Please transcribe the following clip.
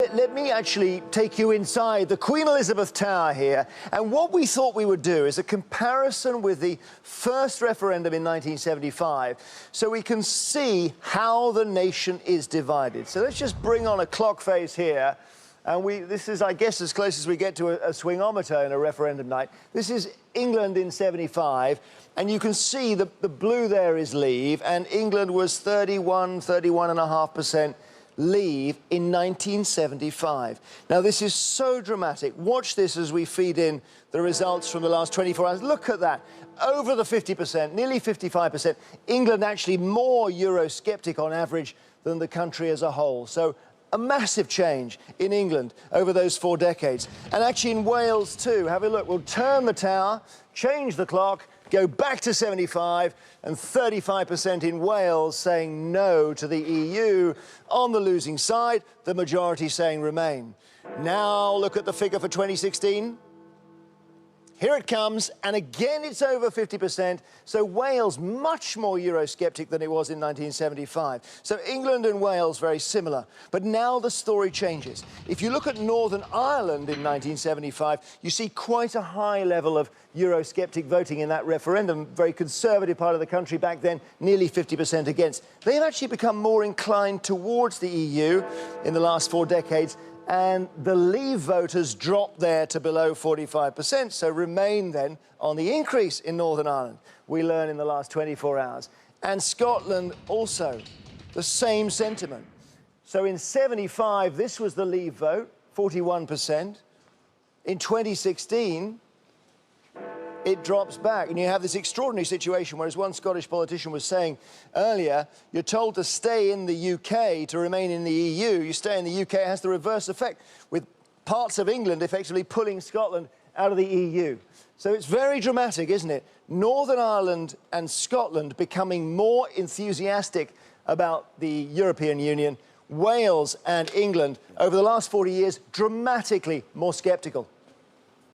Let me actually take you inside the Queen Elizabeth Tower here. And what we thought we would do is a comparison with the first referendum in 1975, so we can see how the nation is divided. So let's just bring on a clock face here. And this is, I guess, as close as we get to a swingometer in a referendum night. This is England in 75, and you can see the blue there is leave, and England was 31.5% leave in 1975. Now, this is so dramatic. Watch this as we feed in the results from the last 24 hours. Look at that. Over the 50%, nearly 55%. England actually more Eurosceptic on average than the country as a whole. So a massive change in England over those 4 decades. And actually in Wales too. Have a look. We'll turn the tower, change the clock, go back to 75, and 35% in Wales saying no to the EU. On the losing side, the majority saying remain. Now look at the figure for 2016. Here it comes, and again it's over 50%, so Wales much more Eurosceptic than it was in 1975. So England and Wales very similar. But now the story changes. If you look at Northern Ireland in 1975, you see quite a high level of Eurosceptic voting in that referendum. Very conservative part of the country back then, nearly 50% against. They've actually become more inclined towards the EU in the last 4 decades. And the Leave voters dropped there to below 45%, so remain then on the increase in Northern Ireland, we learn in the last 24 hours. And Scotland also, the same sentiment. So in 75, this was the Leave vote, 41%. In 2016, it drops back, and you have this extraordinary situation where, as one Scottish politician was saying earlier, you're told to stay in the UK to remain in the EU. You stay in the UK, it has the reverse effect, with parts of England effectively pulling Scotland out of the EU. So it's very dramatic, isn't it? Northern Ireland and Scotland becoming more enthusiastic about the European Union. Wales and England, over the last 40 years, dramatically more sceptical.